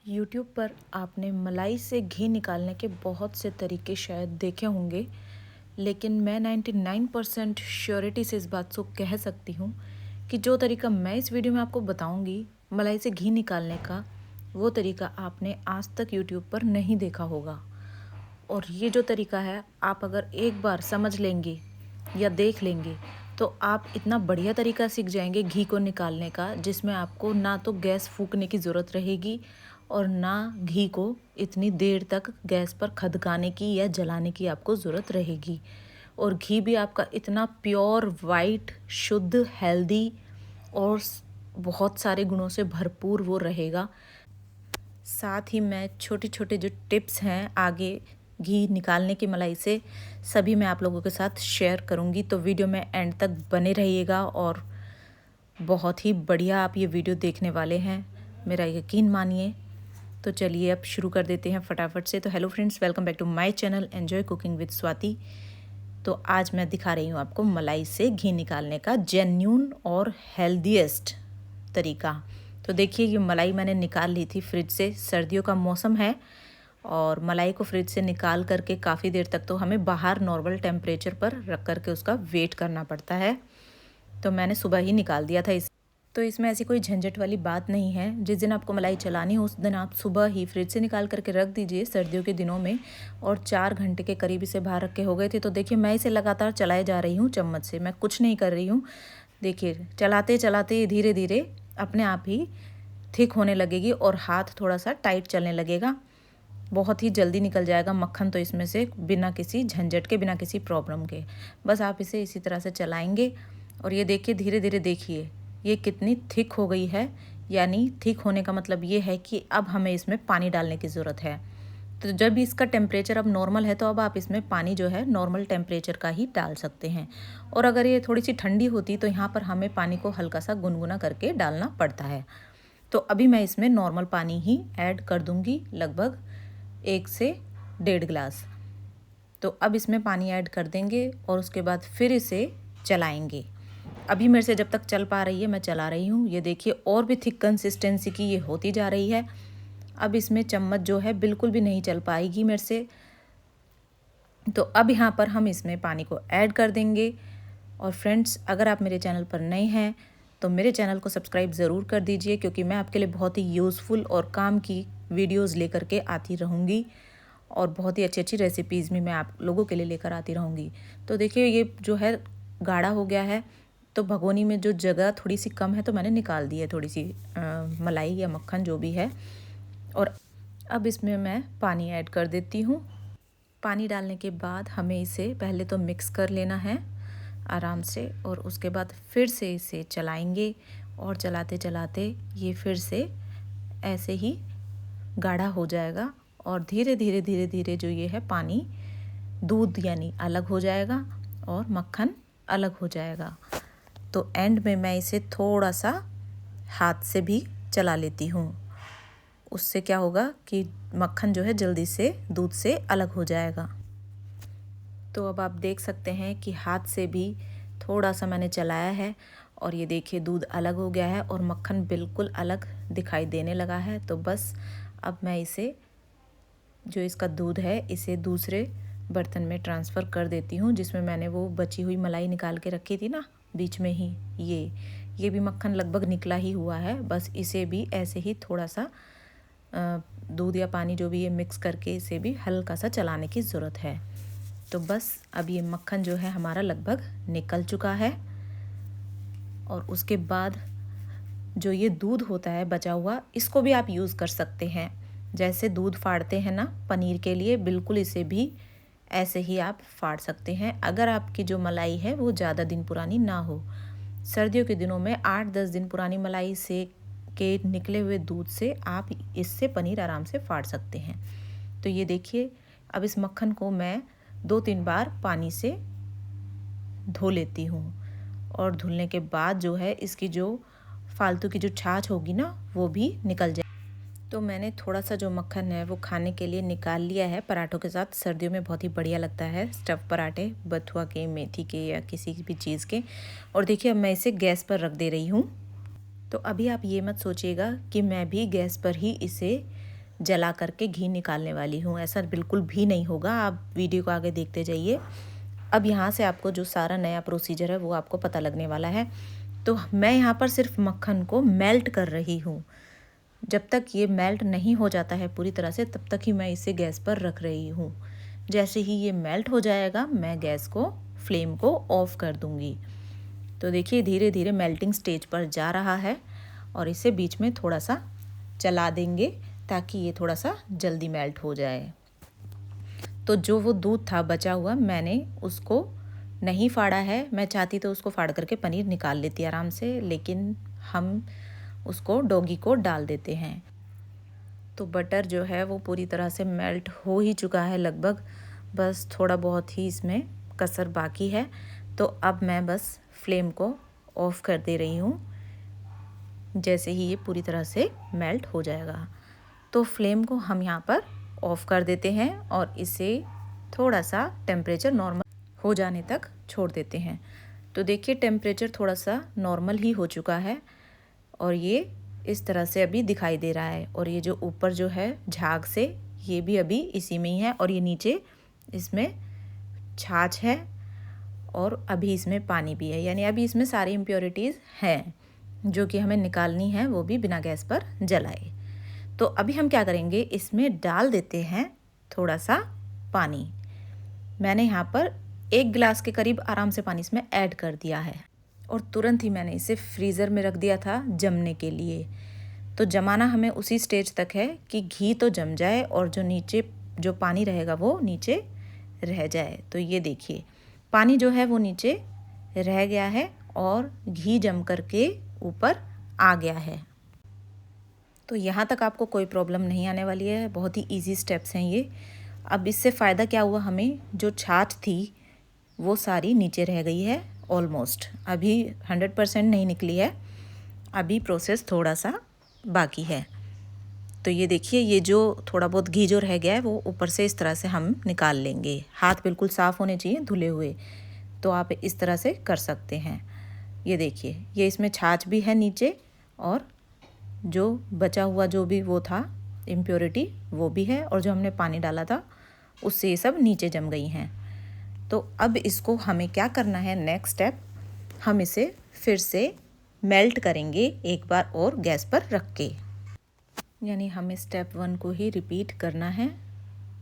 YouTube पर आपने मलाई से घी निकालने के बहुत से तरीके शायद देखे होंगे, लेकिन मैं 99% श्योरिटी से इस बात को कह सकती हूँ कि जो तरीका मैं इस वीडियो में आपको बताऊँगी मलाई से घी निकालने का, वो तरीका आपने आज तक यूट्यूब पर नहीं देखा होगा। और ये जो तरीका है, आप अगर एक बार समझ लेंगे या देख लेंगे तो आप इतना बढ़िया तरीका सीख जाएंगे घी को निकालने का, जिसमें आपको ना तो गैस फूकने की ज़रूरत रहेगी और ना घी को इतनी देर तक गैस पर खदकाने की या जलाने की आपको ज़रूरत रहेगी। और घी भी आपका इतना प्योर वाइट, शुद्ध, हेल्दी और बहुत सारे गुणों से भरपूर वो रहेगा। साथ ही मैं छोटे छोटे जो टिप्स हैं आगे घी निकालने की मलाई से, सभी मैं आप लोगों के साथ शेयर करूंगी। तो वीडियो में एंड तक बने रहिएगा और बहुत ही बढ़िया आप ये वीडियो देखने वाले हैं, मेरा यकीन मानिए। तो चलिए अब शुरू कर देते हैं फटाफट से। तो hello friends, welcome back to my channel enjoy cooking with Swati. तो आज मैं दिखा रही हूँ आपको मलाई से घी निकालने का जेन्यून और हेल्दीएस्ट तरीका। तो देखिए, ये मलाई मैंने निकाल ली थी फ्रिज से। सर्दियों का मौसम है और मलाई को फ्रिज से निकाल करके काफ़ी देर तक तो हमें बाहर नॉर्मल टेम्परेचर पर रख करके उसका वेट करना पड़ता है। तो मैंने सुबह ही निकाल दिया था तो इसमें ऐसी कोई झंझट वाली बात नहीं है। जिस दिन आपको मलाई चलानी हो उस दिन आप सुबह ही फ्रिज से निकाल करके रख दीजिए सर्दियों के दिनों में। और 4 घंटे के करीब इसे बाहर रख के हो गए थे। तो देखिए, मैं इसे लगातार चलाए जा रही हूँ चम्मच से, मैं कुछ नहीं कर रही हूँ। देखिए, चलाते चलाते धीरे धीरे अपने आप ही थिक होने लगेगी और हाथ थोड़ा सा टाइट चलने लगेगा। बहुत ही जल्दी निकल जाएगा मक्खन तो इसमें से, बिना किसी झंझट के, बिना किसी प्रॉब्लम के। बस आप इसे इसी तरह से चलाएंगे और ये देखिए, धीरे धीरे देखिए ये कितनी थिक हो गई है। यानी थिक होने का मतलब ये है कि अब हमें इसमें पानी डालने की ज़रूरत है। तो जब इसका टेम्परेचर अब नॉर्मल है तो अब आप इसमें पानी जो है नॉर्मल टेम्परेचर का ही डाल सकते हैं। और अगर ये थोड़ी सी ठंडी होती तो यहाँ पर हमें पानी को हल्का सा गुनगुना करके डालना पड़ता है। तो अभी मैं इसमें नॉर्मल पानी ही ऐड कर दूँगी, लगभग 1 से 1.5 गिलास। तो अब इसमें पानी ऐड कर देंगे और उसके बाद फिर इसे चलाएंगे। अभी मेरे से जब तक चल पा रही है मैं चला रही हूँ। ये देखिए, और भी थिक कंसिस्टेंसी की ये होती जा रही है। अब इसमें चम्मच जो है बिल्कुल भी नहीं चल पाएगी मेरे से। तो अब यहाँ पर हम इसमें पानी को ऐड कर देंगे। और फ्रेंड्स, अगर आप मेरे चैनल पर नए हैं तो मेरे चैनल को सब्सक्राइब ज़रूर कर दीजिए, क्योंकि मैं आपके लिए बहुत ही यूज़फुल और काम की वीडियोज़ लेकर के आती रहूँगी और बहुत ही अच्छी अच्छी रेसिपीज़ भी मैं आप लोगों के लिए लेकर आती रहूँगी। तो देखिए, ये जो है गाढ़ा हो गया है। तो भगोनी में जो जगह थोड़ी सी कम है तो मैंने निकाल दी है थोड़ी सी मलाई या मक्खन जो भी है। और अब इसमें मैं पानी ऐड कर देती हूँ। पानी डालने के बाद हमें इसे पहले तो मिक्स कर लेना है आराम से, और उसके बाद फिर से इसे चलाएंगे और चलाते चलाते ये फिर से ऐसे ही गाढ़ा हो जाएगा। और धीरे धीरे धीरे धीरे जो ये है पानी, दूध यानी अलग हो जाएगा और मक्खन अलग हो जाएगा। तो एंड में मैं इसे थोड़ा सा हाथ से भी चला लेती हूँ। उससे क्या होगा कि मक्खन जो है जल्दी से दूध से अलग हो जाएगा। तो अब आप देख सकते हैं कि हाथ से भी थोड़ा सा मैंने चलाया है और ये देखिए दूध अलग हो गया है और मक्खन बिल्कुल अलग दिखाई देने लगा है। तो बस अब मैं इसे, जो इसका दूध है, इसे दूसरे बर्तन में ट्रांसफ़र कर देती हूँ, जिसमें मैंने वो बची हुई मलाई निकाल के रखी थी ना बीच में ही। ये भी मक्खन लगभग निकला ही हुआ है। बस इसे भी ऐसे ही थोड़ा सा दूध या पानी जो भी ये मिक्स करके इसे भी हल्का सा चलाने की ज़रूरत है। तो बस अब ये मक्खन जो है हमारा लगभग निकल चुका है। और उसके बाद जो ये दूध होता है बचा हुआ, इसको भी आप यूज़ कर सकते हैं। जैसे दूध फाड़ते हैं ना पनीर के लिए, बिल्कुल इसे भी ऐसे ही आप फाड़ सकते हैं, अगर आपकी जो मलाई है वो ज़्यादा दिन पुरानी ना हो। सर्दियों के दिनों में 8-10 दिन पुरानी मलाई से के निकले हुए दूध से आप इससे पनीर आराम से फाड़ सकते हैं। तो ये देखिए, अब इस मक्खन को मैं 2-3 बार पानी से धो लेती हूँ और धुलने के बाद जो है इसकी जो फालतू की जो छाछ होगी ना वो भी निकल जाए। तो मैंने थोड़ा सा जो मक्खन है वो खाने के लिए निकाल लिया है पराठों के साथ। सर्दियों में बहुत ही बढ़िया लगता है स्टफ़ पराठे, बथुआ के, मेथी के या किसी भी चीज़ के। और देखिए, अब मैं इसे गैस पर रख दे रही हूँ। तो अभी आप ये मत सोचिएगा कि मैं भी गैस पर ही इसे जला करके घी निकालने वाली हूँ। ऐसा बिल्कुल भी नहीं होगा, आप वीडियो को आगे देखते जाइए। अब यहाँ से आपको जो सारा नया प्रोसीजर है वो आपको पता लगने वाला है। तो मैं यहाँ पर सिर्फ मक्खन को मेल्ट कर रही हूँ। जब तक ये मेल्ट नहीं हो जाता है पूरी तरह से, तब तक ही मैं इसे गैस पर रख रही हूँ। जैसे ही ये मेल्ट हो जाएगा, मैं गैस को फ्लेम को ऑफ कर दूँगी। तो देखिए धीरे धीरे मेल्टिंग स्टेज पर जा रहा है और इसे बीच में थोड़ा सा चला देंगे ताकि ये थोड़ा सा जल्दी मेल्ट हो जाए। तो जो वो दूध था बचा हुआ, मैंने उसको नहीं फाड़ा है। मैं चाहती तो उसको फाड़ करके पनीर निकाल लेती आराम से, लेकिन हम उसको डॉगी को डाल देते हैं। तो बटर जो है वो पूरी तरह से मेल्ट हो ही चुका है लगभग, बस थोड़ा बहुत ही इसमें कसर बाकी है। तो अब मैं बस फ्लेम को ऑफ़ कर दे रही हूँ जैसे ही ये पूरी तरह से मेल्ट हो जाएगा। तो फ्लेम को हम यहाँ पर ऑफ़ कर देते हैं और इसे थोड़ा सा टेम्परेचर नॉर्मल हो जाने तक छोड़ देते हैं। तो देखिए टेम्परेचर थोड़ा सा नॉर्मल ही हो चुका है और ये इस तरह से अभी दिखाई दे रहा है। और ये जो ऊपर जो है झाग से, ये भी अभी इसी में ही है। और ये नीचे इसमें छाछ है और अभी इसमें पानी भी है, यानी अभी इसमें सारी इम्प्योरिटीज़ हैं जो कि हमें निकालनी है, वो भी बिना गैस पर जलाए। तो अभी हम क्या करेंगे, इसमें डाल देते हैं थोड़ा सा पानी। मैंने यहाँ पर 1 गिलास के करीब आराम से पानी इसमें ऐड कर दिया है और तुरंत ही मैंने इसे फ्रीज़र में रख दिया था जमने के लिए। तो जमाना हमें उसी स्टेज तक है कि घी तो जम जाए और जो नीचे जो पानी रहेगा वो नीचे रह जाए। तो ये देखिए पानी जो है वो नीचे रह गया है और घी जम करके ऊपर आ गया है। तो यहाँ तक आपको कोई प्रॉब्लम नहीं आने वाली है, बहुत ही इजी स्टेप्स हैं ये। अब इससे फ़ायदा क्या हुआ, हमें जो छाछ थी वो सारी नीचे रह गई है ऑलमोस्ट, अभी 100% नहीं निकली है, अभी प्रोसेस थोड़ा सा बाकी है। तो ये देखिए ये जो थोड़ा बहुत घी जो रह गया है वो ऊपर से इस तरह से हम निकाल लेंगे। हाथ बिल्कुल साफ़ होने चाहिए धुले हुए, तो आप इस तरह से कर सकते हैं। ये देखिए ये इसमें छाछ भी है नीचे और जो बचा हुआ जो भी वो था इम्प्योरिटी वो भी है, और जो हमने पानी डाला था उससे ये सब नीचे जम गई हैं। तो अब इसको हमें क्या करना है, नेक्स्ट स्टेप, हम इसे फिर से मेल्ट करेंगे एक बार और गैस पर रख के। यानी हमें स्टेप 1 को ही रिपीट करना है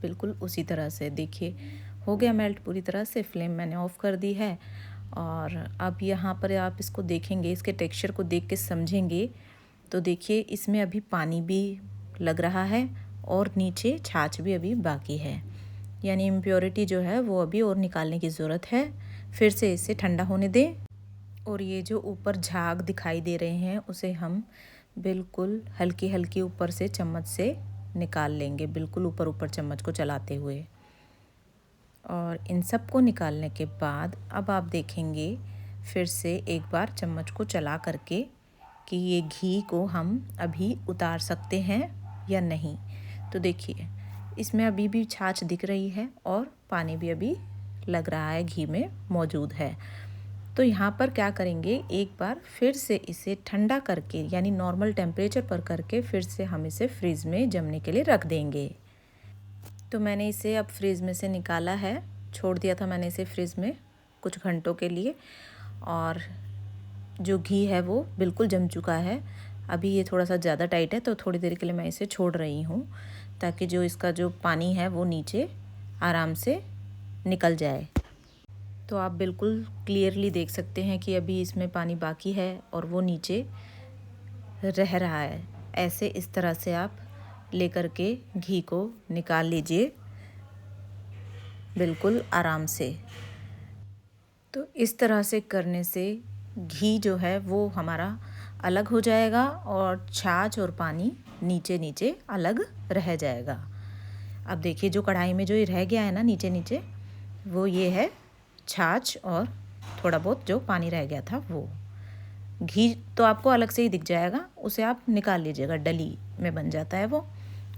बिल्कुल उसी तरह से। देखिए हो गया मेल्ट पूरी तरह से, फ्लेम मैंने ऑफ़ कर दी है। और अब यहाँ पर आप इसको देखेंगे, इसके टेक्सचर को देख के समझेंगे तो देखिए इसमें अभी पानी भी लग रहा है और नीचे छाछ भी अभी बाकी है, यानी इम्प्योरिटी जो है वो अभी और निकालने की ज़रूरत है। फिर से इसे ठंडा होने दें और ये जो ऊपर झाग दिखाई दे रहे हैं उसे हम बिल्कुल हल्की हल्की ऊपर से चम्मच से निकाल लेंगे, बिल्कुल ऊपर ऊपर चम्मच को चलाते हुए। और इन सब को निकालने के बाद अब आप देखेंगे फिर से एक बार चम्मच को चला करके कि ये घी को हम अभी उतार सकते हैं या नहीं। तो देखिए इसमें अभी भी छाछ दिख रही है और पानी भी अभी लग रहा है घी में मौजूद है। तो यहाँ पर क्या करेंगे, एक बार फिर से इसे ठंडा करके यानी नॉर्मल टेम्परेचर पर करके फिर से हम इसे फ्रीज़ में जमने के लिए रख देंगे। तो मैंने इसे अब फ्रीज़ में से निकाला है, छोड़ दिया था मैंने इसे फ्रीज़ में कुछ घंटों के लिए, और जो घी है वो बिल्कुल जम चुका है। अभी ये थोड़ा सा ज़्यादा टाइट है तो थोड़ी देर के लिए मैं इसे छोड़ रही हूँ ताकि जो इसका जो पानी है वो नीचे आराम से निकल जाए। तो आप बिल्कुल क्लियरली देख सकते हैं कि अभी इसमें पानी बाकी है और वो नीचे रह रहा है। ऐसे इस तरह से आप लेकर के घी को निकाल लीजिए बिल्कुल आराम से। तो इस तरह से करने से घी जो है वो हमारा अलग हो जाएगा और छाछ और पानी नीचे नीचे अलग रह जाएगा। अब देखिए जो कढ़ाई में जो ये रह गया है ना नीचे नीचे, वो ये है छाछ और थोड़ा बहुत जो पानी रह गया था वो। घी तो आपको अलग से ही दिख जाएगा, उसे आप निकाल लीजिएगा, डली में बन जाता है वो,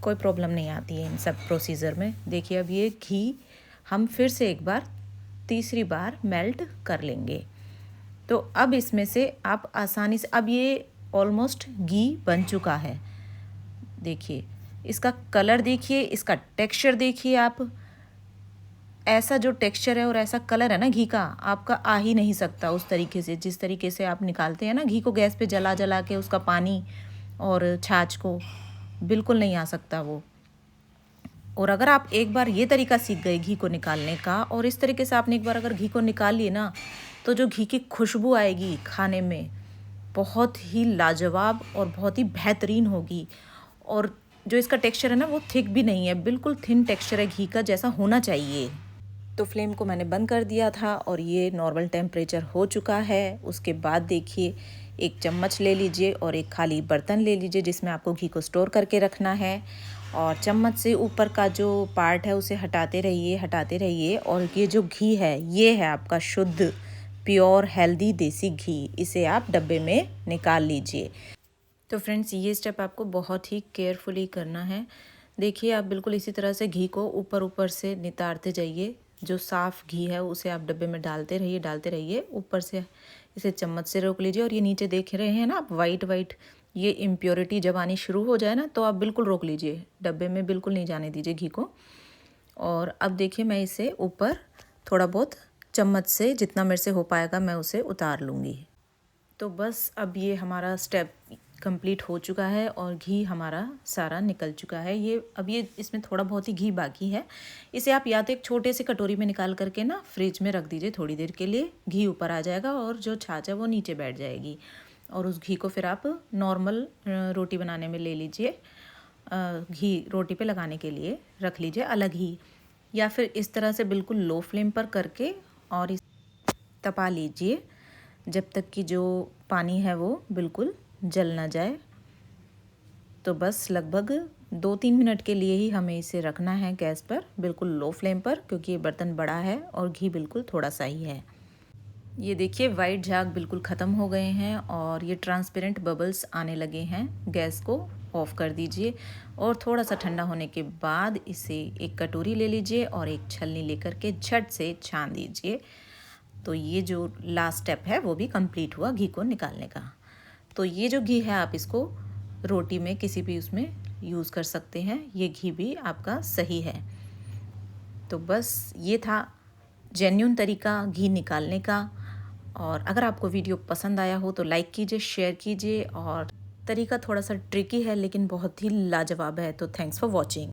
कोई प्रॉब्लम नहीं आती है इन सब प्रोसीजर में। देखिए अब ये घी हम फिर से एक बार तीसरी बार मेल्ट कर लेंगे। तो अब इसमें से आप आसानी से, अब ये ऑलमोस्ट घी बन चुका है। देखिए इसका कलर देखिए, इसका टेक्सचर देखिए आप। ऐसा जो टेक्सचर है और ऐसा कलर है ना घी का, आपका आ ही नहीं सकता उस तरीके से, जिस तरीके से आप निकालते हैं ना घी को गैस पे जला जला के, उसका पानी और छाछ को, बिल्कुल नहीं आ सकता वो। और अगर आप एक बार ये तरीका सीख गए घी को निकालने का, और इस तरीके से आपने एक बार अगर घी को निकाल लिए ना, तो जो घी की खुशबू आएगी खाने में बहुत ही लाजवाब और बहुत ही बेहतरीन होगी। और जो इसका टेक्सचर है ना, वो थिक भी नहीं है, बिल्कुल थिन टेक्सचर है घी का, जैसा होना चाहिए। तो फ्लेम को मैंने बंद कर दिया था और ये नॉर्मल टेम्परेचर हो चुका है। उसके बाद देखिए, एक चम्मच ले लीजिए और एक खाली बर्तन ले लीजिए जिसमें आपको घी को स्टोर करके रखना है। और चम्मच से ऊपर का जो पार्ट है उसे हटाते रहिए। और ये जो घी है, ये है आपका शुद्ध प्योर हेल्दी देसी घी। इसे आप डब्बे में निकाल लीजिए। तो फ्रेंड्स, ये स्टेप आपको बहुत ही केयरफुली करना है। देखिए, आप बिल्कुल इसी तरह से घी को ऊपर ऊपर से नितारते जाइए। जो साफ़ घी है उसे आप डब्बे में डालते रहिए। ऊपर से इसे चम्मच से रोक लीजिए। और ये नीचे देख रहे हैं ना आप, वाइट वाइट, ये इम्प्योरिटी जब आनी शुरू हो जाए ना, तो आप बिल्कुल रोक लीजिए, डब्बे में बिल्कुल नहीं जाने दीजिए घी को। और अब देखिए, मैं इसे ऊपर थोड़ा बहुत चम्मच से, जितना मेरे से हो पाएगा, मैं उसे उतार लूँगी। तो बस अब ये हमारा स्टेप कंप्लीट हो चुका है और घी हमारा सारा निकल चुका है। ये इसमें थोड़ा बहुत ही घी बाकी है। इसे आप या तो एक छोटे से कटोरी में निकाल करके ना फ्रिज में रख दीजिए थोड़ी देर के लिए। घी ऊपर आ जाएगा और जो छाछ है वो नीचे बैठ जाएगी। और उस घी को फिर आप नॉर्मल रोटी बनाने में ले लीजिए। घी रोटी पे लगाने के लिए रख लीजिए अलग ही, या फिर इस तरह से बिल्कुल लो फ्लेम पर करके और इस तपा लीजिए जब तक कि जो पानी है वो बिल्कुल जल ना जाए। तो बस लगभग 2-3 मिनट के लिए ही हमें इसे रखना है गैस पर, बिल्कुल लो फ्लेम पर, क्योंकि ये बर्तन बड़ा है और घी बिल्कुल थोड़ा सा ही है। ये देखिए, वाइट झाग बिल्कुल ख़त्म हो गए हैं और ये ट्रांसपेरेंट बबल्स आने लगे हैं। गैस को ऑफ़ कर दीजिए और थोड़ा सा ठंडा होने के बाद इसे एक कटोरी ले लीजिए और एक छलनी लेकर के झट से छान दीजिए। तो ये जो लास्ट स्टेप है वो भी कंप्लीट हुआ घी को निकालने का। तो ये जो घी है, आप इसको रोटी में किसी भी उसमें यूज़ कर सकते हैं, ये घी भी आपका सही है। तो बस ये था जेन्युइन तरीका घी निकालने का। और अगर आपको वीडियो पसंद आया हो तो लाइक कीजिए, शेयर कीजिए। और तरीका थोड़ा सा ट्रिकी है लेकिन बहुत ही लाजवाब है। तो थैंक्स फॉर वॉचिंग।